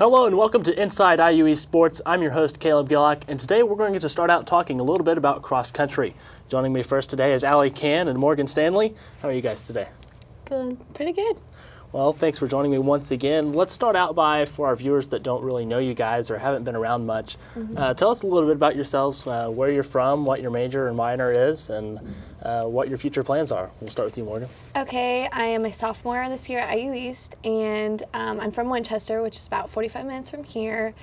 Hello and welcome to Inside IUE Sports. I'm your host, Caleb Gillock, and today we're going to start out talking a little bit about cross country. Joining me first today is Allie Can and Morgan Stanley. How are you guys today? Good. Pretty good. Well, thanks for joining me once again. Let's start out by, for our viewers that don't really know you guys or haven't been around much, tell us a little bit about yourselves, where you're from, what your major and minor is, and what your future plans are. We'll start with you, Morgan. Okay, I am a sophomore this year at IU East, and I'm from Winchester, which is about 45 minutes from here.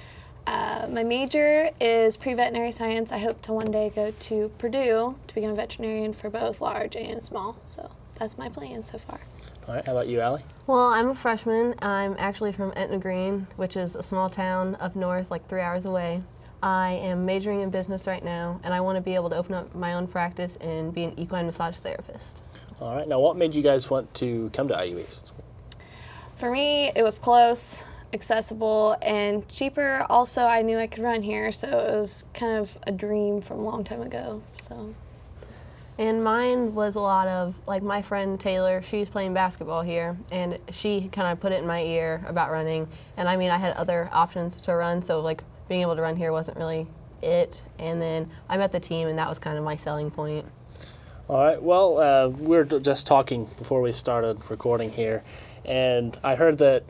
My major is pre-veterinary science. I hope to one day go to Purdue to become a veterinarian for both large and small. So that's my plan so far. All right, how about you, Allie? Well, I'm a freshman. I'm actually from Etna Green, which is a small town up north, like 3 hours away. I am majoring in business right now, and I want to be able to open up my own practice and be an equine massage therapist. All right, now what made you guys want to come to IU East? For me, it was close, accessible, and cheaper. Also, I knew I could run here, so it was kind of a dream from a long time ago. So. And mine was a lot of, like my friend Taylor, she's playing basketball here, and she kind of put it in my ear about running. And I mean, I had other options to run, so like being able to run here wasn't really it. And then I met the team, and that was kind of my selling point. All right, well, we were just talking before we started recording here, and I heard that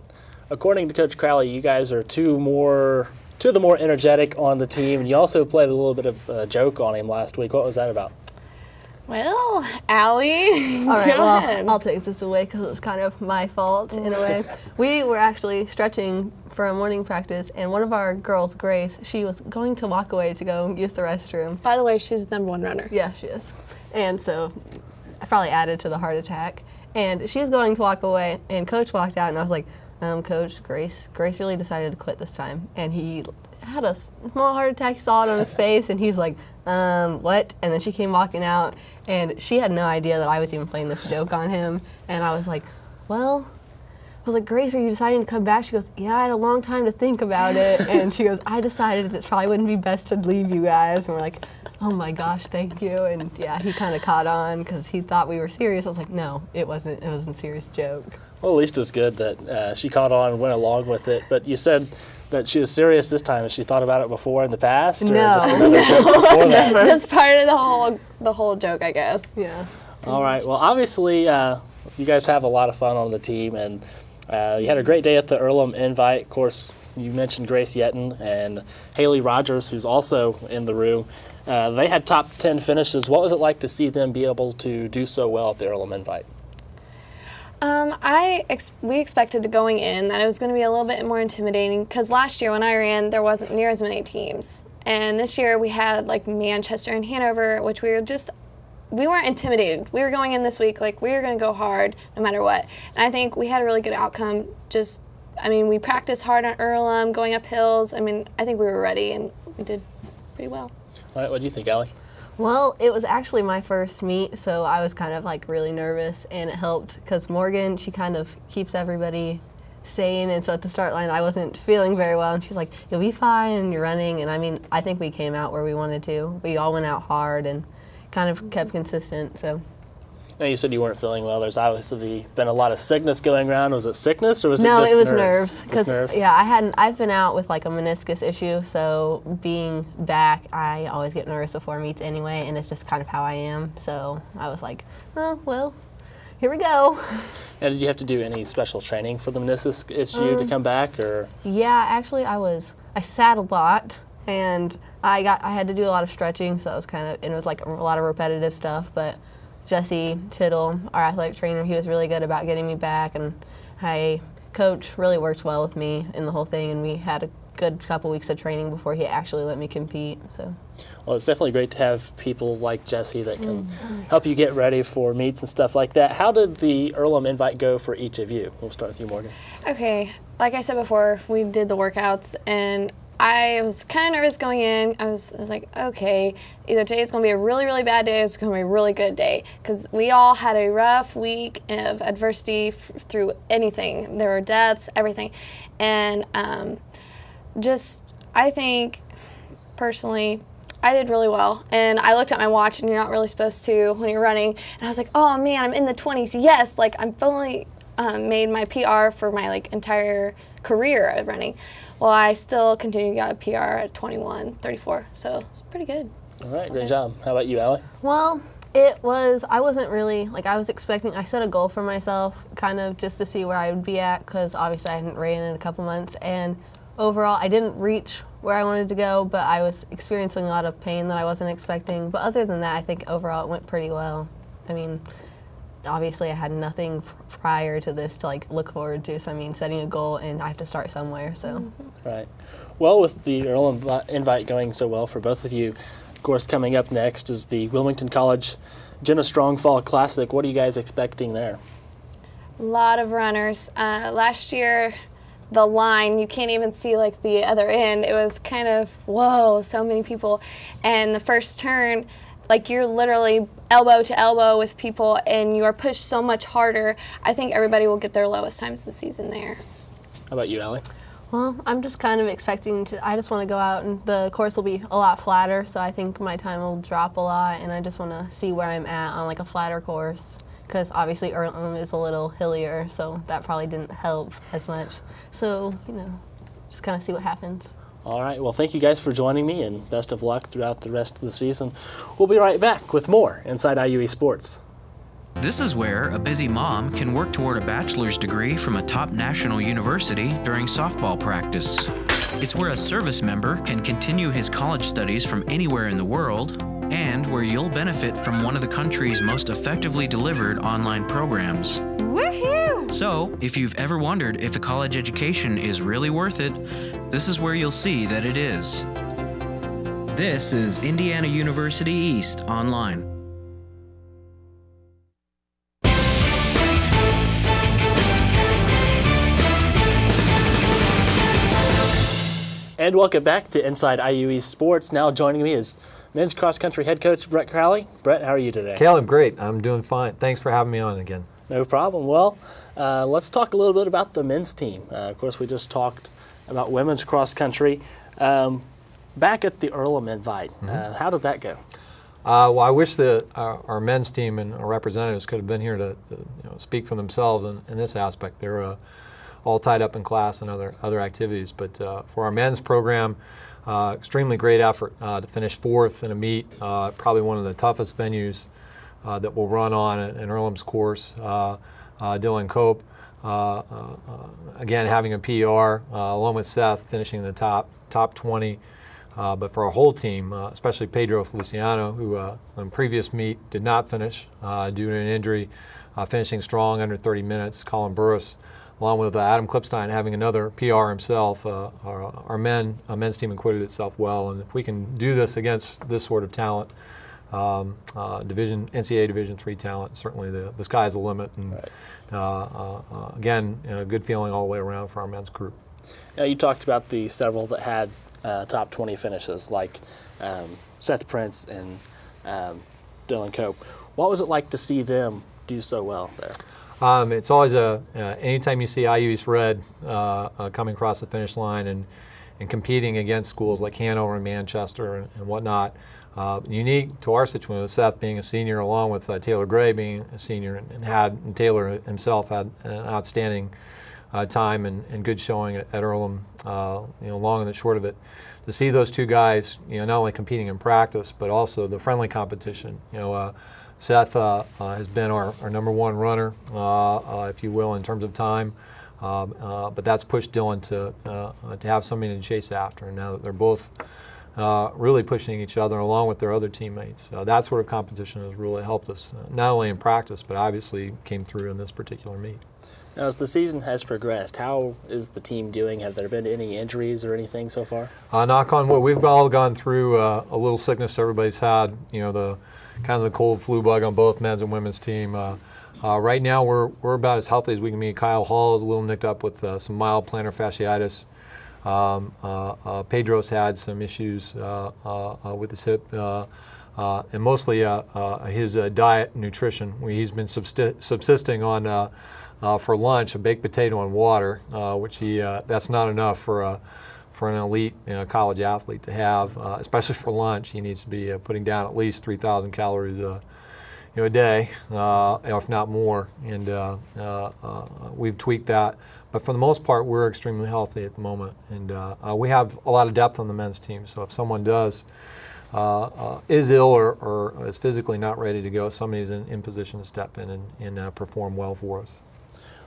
according to Coach Crowley, you guys are two of the more energetic on the team, and you also played a little bit of a joke on him last week. What was that about? Well, Allie, all right, go well, ahead. I'll take this away because it was kind of my fault in a way. We were actually stretching for a morning practice, and one of our girls, Grace, she was going to walk away to go use the restroom. By the way, she's the #1 runner. Yeah, she is. And so I probably added to the heart attack. And she was going to walk away, and Coach walked out, and I was like, Coach, Grace really decided to quit this time. And he had a small heart attack, saw it on his face, and he's like, what? And then she came walking out, and she had no idea that I was even playing this joke on him. And I was like, well, I was like, Grace, are you deciding to come back? She goes, yeah, I had a long time to think about it. And she goes, I decided it probably wouldn't be best to leave you guys. And we're like, oh my gosh, thank you. And yeah, he kind of caught on because he thought we were serious. I was like, no, it wasn't. It was a serious joke. Well, at least it's good that she caught on and went along with it. But you said that she was serious this time. Has she thought about it before in the past? Or No. just another joke before that? Just part of the whole joke, I guess. Yeah. All right. Well, obviously, you guys have a lot of fun on the team, and you had a great day at the Earlham Invite. Of course, you mentioned Grace Yetton and Haley Rogers, who's also in the room. They had top 10 finishes. What was it like to see them be able to do so well at the Earlham Invite? We expected going in that it was going to be a little bit more intimidating because last year when I ran, there wasn't near as many teams. And this year we had like Manchester and Hanover, which we weren't intimidated. We were going in this week like we were going to go hard no matter what. And I think we had a really good outcome. We practiced hard on Earlham, going up hills. I think we were ready and we did pretty well. All right, what do you think, Allie? Well, it was actually my first meet, so I was kind of like really nervous, and it helped because Morgan, she kind of keeps everybody sane, and so at the start line I wasn't feeling very well, and she's like, you'll be fine, and you're running, and I think we came out where we wanted to. We all went out hard and kind of kept consistent, so. Now, you said you weren't feeling well. There's obviously been a lot of sickness going around. Was it sickness or was it just nerves? No, it was nerves. Just nerves? Yeah, I've been out with like a meniscus issue, so being back, I always get nervous before meets anyway, and it's just kind of how I am. So I was like, oh, well, here we go. And did you have to do any special training for the meniscus issue to come back, or? Yeah, actually I sat a lot, and I had to do a lot of stretching, so it was like a lot of repetitive stuff, but Jesse Tittle, our athletic trainer, he was really good about getting me back, and Coach really worked well with me in the whole thing, and we had a good couple weeks of training before he actually let me compete. So. Well, it's definitely great to have people like Jesse that can help you get ready for meets and stuff like that. How did the Earlham Invite go for each of you? We'll start with you, Morgan. Okay, like I said before, we did the workouts, and I was kind of nervous going in. I was like, okay, either today's going to be a really, really bad day or it's going to be a really good day. Because we all had a rough week of adversity through anything. There were deaths, everything. And I think, personally, I did really well. And I looked at my watch, and you're not really supposed to when you're running. And I was like, oh, man, I'm in the 20s. Yes, I'm fully made my PR for my entire career of running. Well, I still continue to get a PR at 21:34, so it's pretty good. All right, great job. How about you, Allie? Well, I wasn't really, I was expecting, I set a goal for myself kind of just to see where I would be at, because obviously I hadn't ran in a couple months, and overall I didn't reach where I wanted to go, but I was experiencing a lot of pain that I wasn't expecting. But other than that, I think overall it went pretty well. I mean, obviously I had nothing prior to this to look forward to, so I mean, setting a goal and I have to start somewhere, so. Right. Well, with the Earlham Invite going so well for both of you, of course, coming up next is the Wilmington College Jenna Strong Fall Classic. What are you guys expecting there? A lot of runners. Last year, the line, you can't even see the other end. It was kind of, whoa, so many people. And the first turn, you're literally elbow to elbow with people and you are pushed so much harder. I think everybody will get their lowest times this season there. How about you, Allie? Well, I'm just kind of expecting I just want to go out and the course will be a lot flatter, so I think my time will drop a lot, and I just want to see where I'm at on a flatter course, because obviously Earlham is a little hillier, so that probably didn't help as much. So, just kind of see what happens. All right, well, thank you guys for joining me, and best of luck throughout the rest of the season. We'll be right back with more Inside IUE Sports. This is where a busy mom can work toward a bachelor's degree from a top national university during softball practice. It's where a service member can continue his college studies from anywhere in the world, and where you'll benefit from one of the country's most effectively delivered online programs. Woohoo! So, if you've ever wondered if a college education is really worth it, this is where you'll see that it is. This is Indiana University East Online. And welcome back to Inside IUE Sports. Now joining me is men's cross country head coach Brett Crowley. Brett, how are you today? Caleb, great. I'm doing fine. Thanks for having me on again. No problem. Well, let's talk a little bit about the men's team. Of course, we just talked about women's cross country. Back at the Earlham Invite, how did that go? Well, I wish that our men's team and our representatives could have been here to speak for themselves in this aspect. They're all tied up in class and other activities. But for our men's program, extremely great effort to finish fourth in a meet, probably one of the toughest venues that we'll run on in Earlham's course. Dylan Cope, again, having a PR, along with Seth, finishing in the top 20. But for our whole team, especially Pedro Feliciano, who in previous meet did not finish due to an injury, finishing strong under 30 minutes. Colin Burris, along with Adam Klipstein, having another PR himself. Our men's team acquitted itself well, and if we can do this against this sort of talent, NCAA Division III talent, certainly the sky's the limit. And again, good feeling all the way around for our men's group. Now, you talked about the several that had top 20 finishes, like Seth Prince and Dylan Cope. What was it like to see them do so well there? It's always anytime you see IU East Red coming across the finish line and competing against schools like Hanover and Manchester and whatnot. Unique to our situation with Seth being a senior, along with Taylor Gray being a senior, and Taylor himself had an outstanding time and good showing at Earlham, long and the short of it. To see those two guys, not only competing in practice, but also the friendly competition. Seth has been our number one runner, if you will, in terms of time. But that's pushed Dylan to have somebody to chase after. And now that they're both really pushing each other along with their other teammates, that sort of competition has really helped us, not only in practice, but obviously came through in this particular meet. Now, as the season has progressed, how is the team doing? Have there been any injuries or anything so far? Knock on wood, we've all gone through a little sickness everybody's had, the kind of the cold flu bug on both men's and women's team. Right now, we're about as healthy as we can be. Kyle Hall is a little nicked up with some mild plantar fasciitis. Pedro's had some issues with his hip, and mostly his diet and nutrition. He's been subsisting on, for lunch, a baked potato and water, which that's not enough for an elite college athlete to have, especially for lunch. He needs to be putting down at least 3,000 calories a day, if not more. And we've tweaked that. But for the most part, we're extremely healthy at the moment, and we have a lot of depth on the men's team. So if someone is ill or is physically not ready to go, somebody's in position to step in and perform well for us.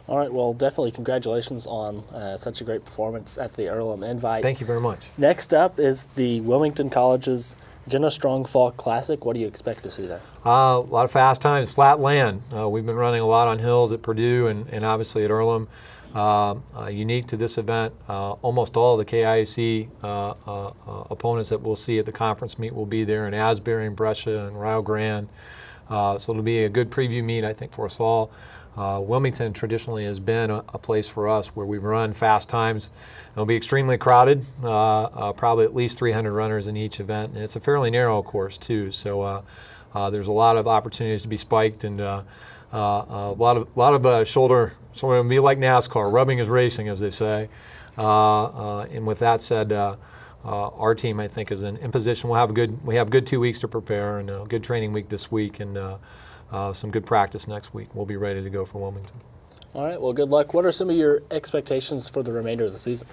All right, well, definitely congratulations on such a great performance at the Earlham Invite. Thank you very much. Next up is the Wilmington College's Jenna Strong Fall Classic. What do you expect to see there? A lot of fast times, flat land. We've been running a lot on hills at Purdue and obviously at Earlham. Unique to this event, almost all of the KIAC opponents that we'll see at the conference meet will be there in Asbury and Brescia and Rio Grande. So it'll be a good preview meet, I think, for us all. Wilmington traditionally has been a place for us where we've run fast times. It'll be extremely crowded, probably at least 300 runners in each event, and it's a fairly narrow course too. So there's a lot of opportunities to be spiked, and a lot of shoulder. So it'll be like NASCAR, rubbing is racing, as they say. And with that said, our team, I think, is in position. We have good 2 weeks to prepare, and a good training week this week, and some good practice next week. We'll be ready to go for Wilmington. All right, well, good luck. What are some of your expectations for the remainder of the season?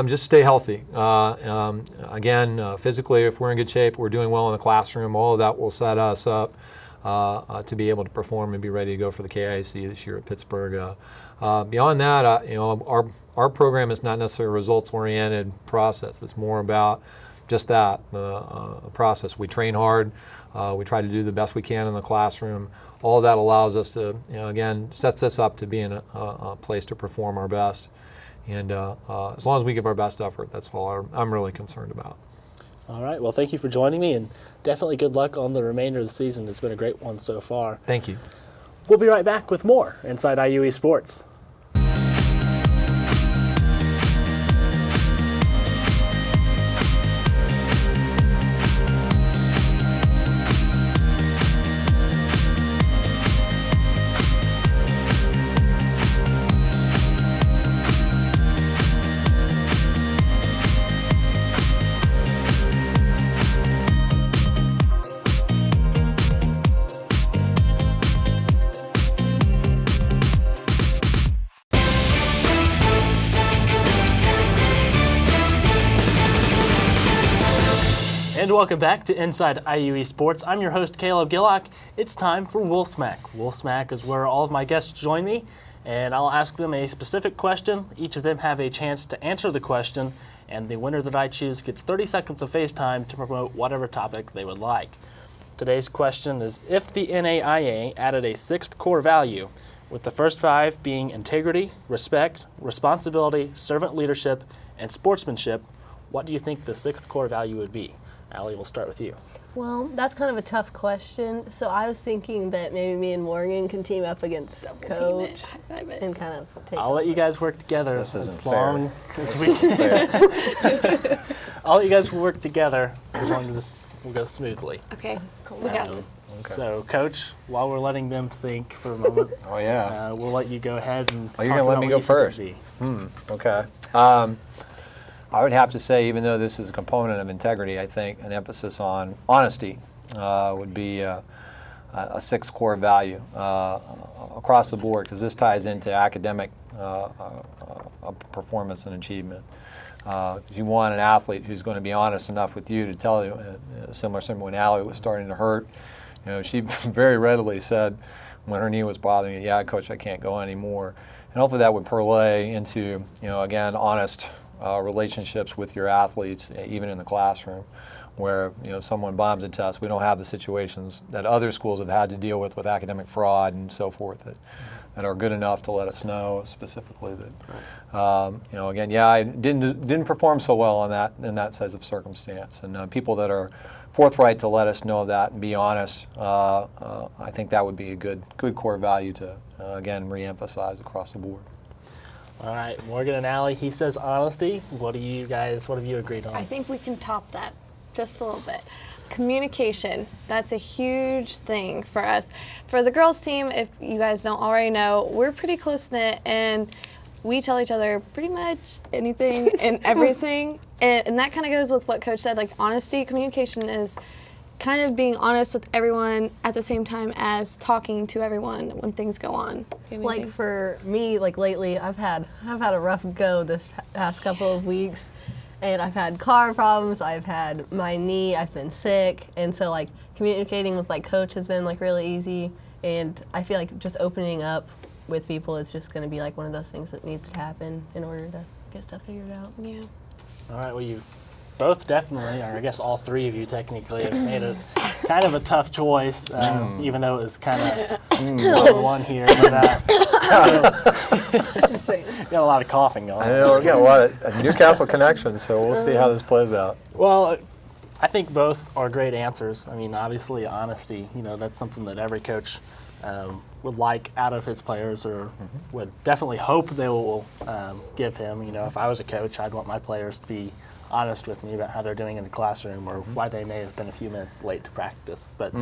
Just stay healthy. Again, physically, if we're in good shape, we're doing well in the classroom, all of that will set us up to be able to perform and be ready to go for the KIAC this year at Pittsburgh. Beyond that, our program is not necessarily a results-oriented process. It's more about just that, a process. We train hard. We try to do the best we can in the classroom. All of that allows us to, again, sets us up to be in a place to perform our best. And as long as we give our best effort, that's all I'm really concerned about. All right, well, thank you for joining me, and definitely good luck on the remainder of the season. It's been a great one so far. Thank you. We'll be right back with more Inside IUE Sports. And welcome back to Inside IUE Sports. I'm your host, Caleb Gillock. It's time for Wool Smack. Wool Smack is where all of my guests join me, and I'll ask them a specific question. Each of them have a chance to answer the question, and the winner that I choose gets 30 seconds of face time to promote whatever topic they would like. Today's question is, if the NAIA added a sixth core value, with the first five being integrity, respect, responsibility, servant leadership, and sportsmanship, what do you think the sixth core value would be? Allie, we'll start with you. Well, that's kind of a tough question. So I was thinking that maybe me and Morgan can team up against Coach and kind of take I'll let you guys work together This isn't as long fair. as we I'll let you guys work together as long as this will go smoothly. Okay, we got this. Okay. So, Coach, while we're letting them think for a moment, Oh, yeah. we'll let you go ahead and Oh, you're talk gonna let about me what go you think it first? would be. Okay. I would have to say, even though this is a component of integrity, I think an emphasis on honesty would be a sixth core value across the board, because this ties into academic performance and achievement. You want an athlete who's going to be honest enough with you to tell you, similar when Allie was starting to hurt, she very readily said when her knee was bothering her, yeah, Coach, I can't go anymore. And hopefully that would parlay into, again, honest relationships with your athletes, even in the classroom, where someone bombs a test. We don't have the situations that other schools have had to deal with academic fraud and so forth that are good enough to let us know specifically that, again, yeah, I didn't perform so well on that in that size of circumstance. And people that are forthright to let us know that and be honest, I think that would be a good core value to again reemphasize across the board. All right, Morgan and Allie, he says honesty. What have you agreed on? I think we can top that just a little bit. Communication, that's a huge thing for us. For the girls team, if you guys don't already know, we're pretty close-knit and we tell each other pretty much anything and everything. And that kind of goes with what Coach said, like honesty, communication is kind of being honest with everyone at the same time as talking to everyone when things go on. Like for me, like lately, I've had a rough go this past couple of weeks, and I've had car problems. I've had my knee. I've been sick, and so like communicating with like coach has been like really easy. And I feel like just opening up with people is just going to be like one of those things that needs to happen in order to get stuff figured out. Yeah. All right, well, you've both definitely, or I guess all three of you technically, have made it kind of a tough choice, even though it was kind of 1-1 here. But, Just saying. got a lot of coughing going on. I know, we've got a lot of Newcastle connections, so we'll see how this plays out. Well, I think both are great answers. I mean, obviously, honesty, that's something that every coach would like out of his players, or would definitely hope they will give him. If I was a coach, I'd want my players to be honest with me about how they're doing in the classroom, or why they may have been a few minutes late to practice. But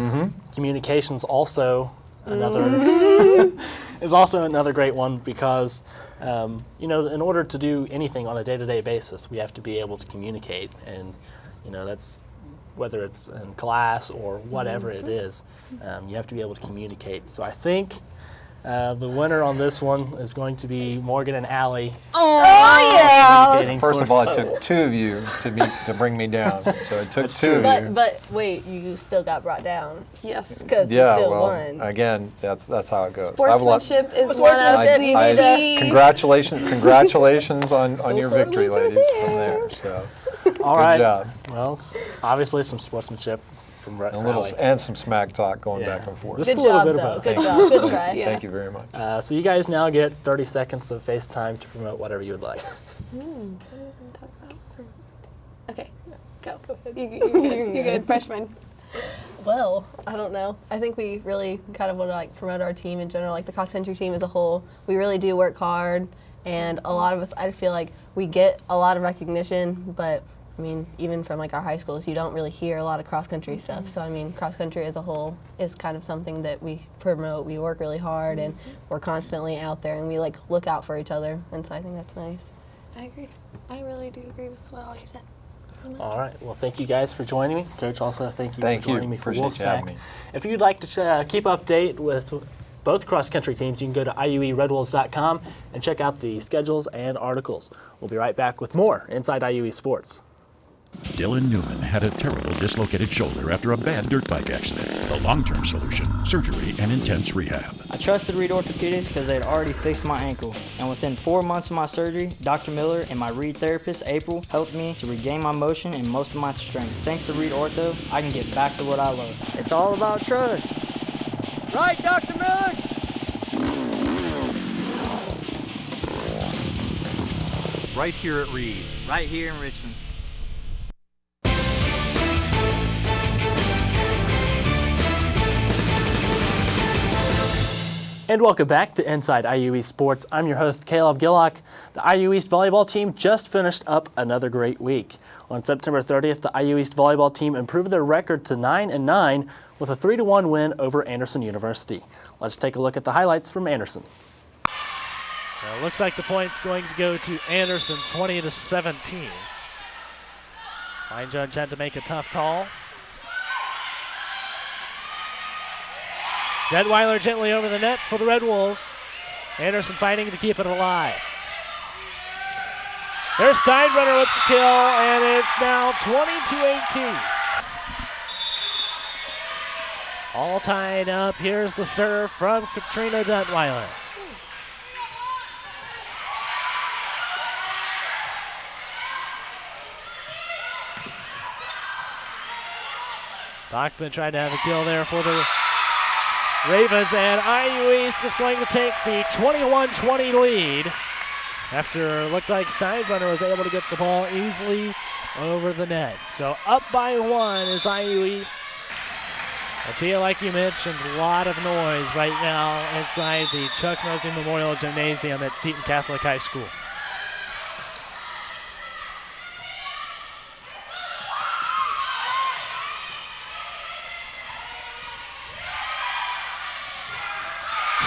communication's also another is also another great one, because in order to do anything on a day-to-day basis, we have to be able to communicate, and that's whether it's in class or whatever it is, you have to be able to communicate. So I think the winner on this one is going to be Morgan and Allie. Oh, yeah! First of all, it took two of you to bring me down, so it took two of you. But wait, you still got brought down. Yes. Because you still won. Again, that's how it goes. Sportsmanship is one of the Congratulations on your victory, ladies, from there. So, all good right. job. Well, obviously some sportsmanship from Allie. And some smack talk going back and forth. Just Good a little job, bit of though. both. Good job. Good try. Thank you very much. So you guys now get 30 seconds of FaceTime to promote whatever you would like. Okay, go. You're good, freshman. Well, I don't know. I think we really kind of want to like promote our team in general, like the cross country team as a whole. We really do work hard, and a lot of us, I feel like we get a lot of recognition, but I mean, even from like our high schools, you don't really hear a lot of cross country stuff. So I mean, cross country as a whole is kind of something that we promote. We work really hard, and we're constantly out there, and we like look out for each other, and so I think that's nice. I agree. I really do agree with what all you said. All right. Well, thank you guys for joining me. Coach, also thank you for joining me for Appreciate you having me. If you'd like to keep update with both cross-country teams, you can go to IUERedWolves.com and check out the schedules and articles. We'll be right back with more Inside IUE Sports. Dylan Newman had a terrible dislocated shoulder after a bad dirt bike accident. The long-term solution, surgery and intense rehab. I trusted Reed Orthopedics because they had already fixed my ankle. And within 4 months of my surgery, Dr. Miller and my Reed therapist, April, helped me to regain my motion and most of my strength. Thanks to Reed Ortho, I can get back to what I love. It's all about trust. Right, Dr. Miller? Right here at Reed. Right here in Richmond. And welcome back to Inside IUE Sports. I'm your host, Caleb Gillock. The IU East volleyball team just finished up another great week. On September 30th, the IU East volleyball team improved their record to 9-9 with a 3-1 win over Anderson University. Let's take a look at the highlights from Anderson. It looks like the point's going to go to Anderson, 20-17. Line judge had to make a tough call. Detweiler gently over the net for the Red Wolves. Anderson fighting to keep it alive. There's Steinbrenner with the kill, and it's now 20-18. All tied up. Here's the serve from Katrina Detweiler. Bachman tried to have a kill there for the Ravens, and IU East is going to take the 21-20 lead after it looked like Steinbrenner was able to get the ball easily over the net. So up by 1 is IU East. Atia, like you mentioned, a lot of noise right now inside the Chuck Nosey Memorial Gymnasium at Seton Catholic High School.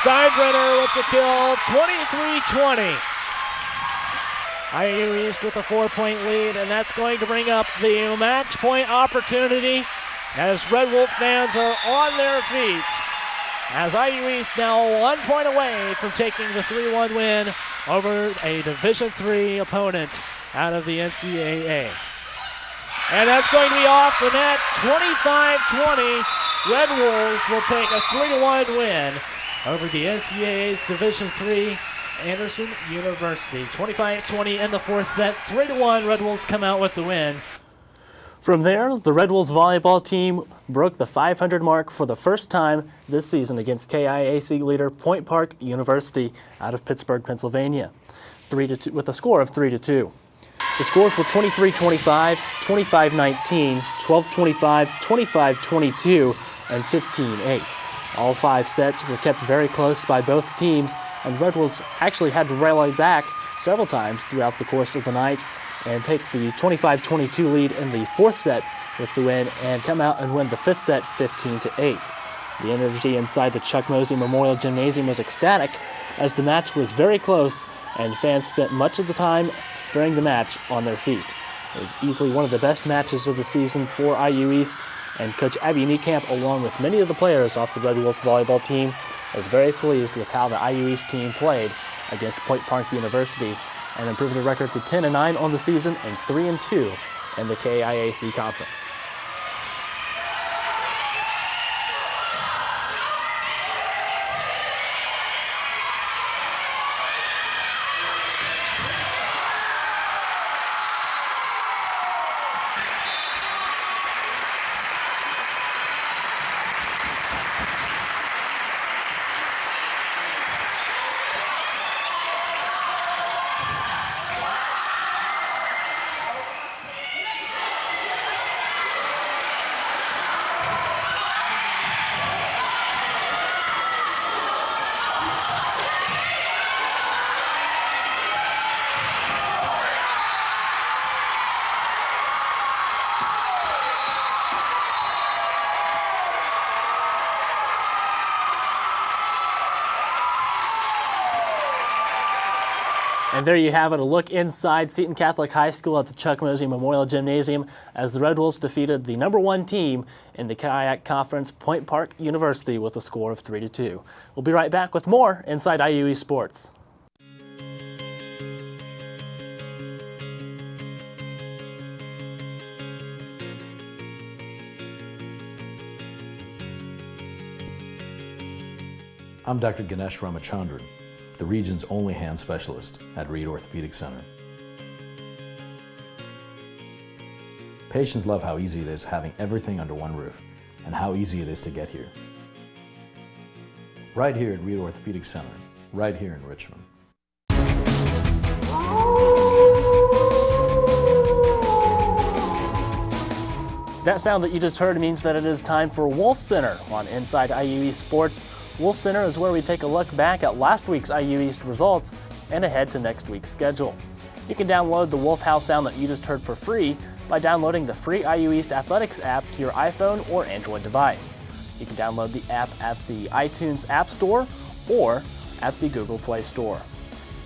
Steinbrenner with the kill, 23-20. IU East with a 4-point lead, and that's going to bring up the match point opportunity as Red Wolf fans are on their feet, as IU East now 1 point away from taking the 3-1 win over a Division III opponent out of the NCAA. And that's going to be off the net, 25-20. Red Wolves will take a 3-1 win over the NCAA's Division III Anderson University. 25-20 in the fourth set, 3-1. Red Wolves come out with the win. From there, the Red Wolves volleyball team broke the 500 mark for the first time this season against KIAC leader Point Park University out of Pittsburgh, Pennsylvania, 3-2, with a score of 3-2. The scores were 23-25, 25-19, 12-25, 25-22, and 15-8. All 5 sets were kept very close by both teams, and Red Wolves actually had to rally back several times throughout the course of the night and take the 25-22 lead in the 4th set with the win and come out and win the 5th set 15-8. The energy inside the Chuck Mosey Memorial Gymnasium was ecstatic as the match was very close and fans spent much of the time during the match on their feet. It was easily one of the best matches of the season for IU East, and Coach Abby Niekamp, along with many of the players off the Red Wolves volleyball team, was very pleased with how the IU East team played against Point Park University and improved the record to 10-9 on the season and 3-2 in the KIAC conference. And there you have it, a look inside Seton Catholic High School at the Chuck Mosey Memorial Gymnasium as the Red Wolves defeated the #1 team in the Kayak Conference, Point Park University, with a score of 3-2. We'll be right back with more inside IUE Sports. I'm Dr. Ganesh Ramachandran, the region's only hand specialist at Reed Orthopedic Center. Patients love how easy it is having everything under one roof and how easy it is to get here. Right here at Reed Orthopedic Center, right here in Richmond. That sound that you just heard means that it is time for Wolf Center on Inside IUE Sports. Wolf Center is where we take a look back at last week's IU East results and ahead to next week's schedule. You can download the Wolf House sound that you just heard for free by downloading the free IU East Athletics app to your iPhone or Android device. You can download the app at the iTunes App Store or at the Google Play Store.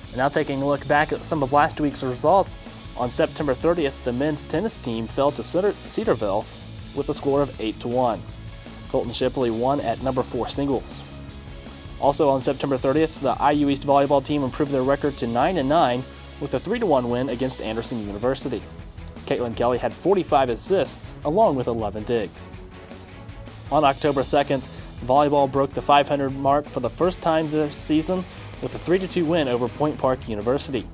And now taking a look back at some of last week's results, on September 30th, the men's tennis team fell to Cedarville with a score of 8-1. Colton Shipley won at #4 singles. Also on September 30th, the IU East volleyball team improved their record to 9-9 with a 3-1 win against Anderson University. Caitlin Kelly had 45 assists along with 11 digs. On October 2nd, volleyball broke the 500 mark for the first time this season with a 3-2 win over Point Park University.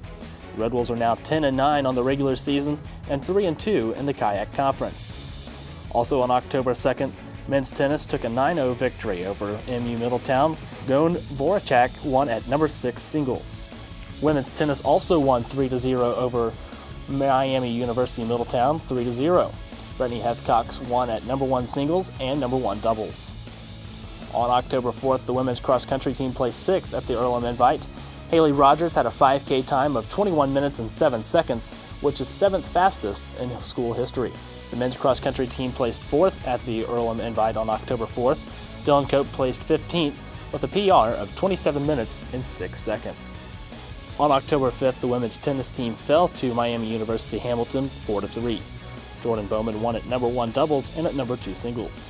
The Red Wolves are now 10-9 on the regular season and 3-2 in the Kayak Conference. Also on October 2nd, men's tennis took a 9-0 victory over MU Middletown. Gon Voracek won at #6 singles. Women's tennis also won 3-0 over Miami University Middletown, 3-0. Brittany Heathcox won at #1 singles and #1 doubles. On October 4th, the women's cross-country team placed 6th at the Earlham Invite. Haley Rogers had a 5K time of 21 minutes and 7 seconds, which is 7th fastest in school history. The men's cross-country team placed 4th at the Earlham Invite on October 4th. Dylan Cope placed 15th with a PR of 27 minutes and 6 seconds. On October 5th, the women's tennis team fell to Miami University Hamilton 4-3. Jordan Bowman won at number 1 doubles and at number 2 singles.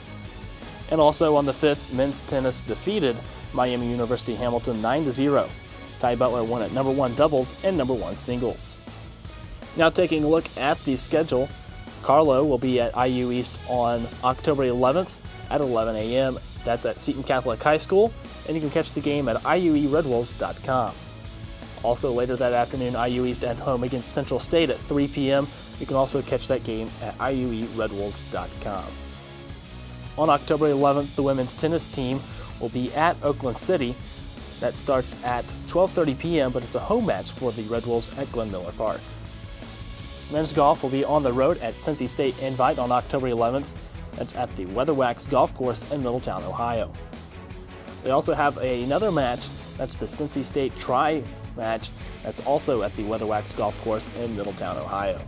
And also on the 5th, men's tennis defeated Miami University Hamilton 9-0. Ty Butler won at number 1 doubles and number 1 singles. Now taking a look at the schedule, Carlo will be at IU East on October 11th at 11 a.m. That's at Seton Catholic High School, and you can catch the game at iueredwolves.com. Also later that afternoon, IU East at home against Central State at 3 p.m. You can also catch that game at iueredwolves.com. On October 11th, the women's tennis team will be at Oakland City. That starts at 12:30 p.m., but it's a home match for the Red Wolves at Glenn Miller Park. Men's golf will be on the road at Cincy State Invite on October 11th. That's at the Weatherwax Golf Course in Middletown, Ohio. They also have another match. That's the Cincy State Tri match. That's also at the Weatherwax Golf Course in Middletown, Ohio.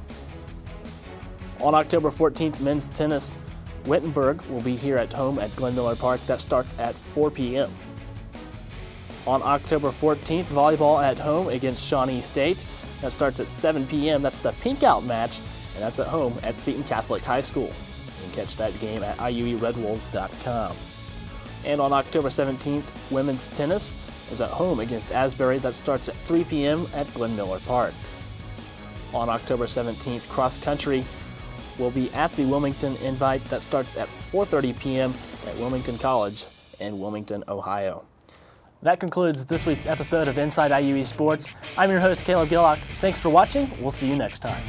On October 14th, men's tennis, Wittenberg will be here at home at Glenn Miller Park. That starts at 4 p.m. On October 14th, volleyball at home against Shawnee State. That starts at 7 p.m. That's the Pink Out match, and that's at home at Seton Catholic High School. You can catch that game at iueredwolves.com. And on October 17th, women's tennis is at home against Asbury. That starts at 3 p.m. at Glenn Miller Park. On October 17th, cross country will be at the Wilmington Invite. That starts at 4:30 p.m. at Wilmington College in Wilmington, Ohio. That concludes this week's episode of Inside IUE Sports. I'm your host, Caleb Gillock. Thanks for watching. We'll see you next time.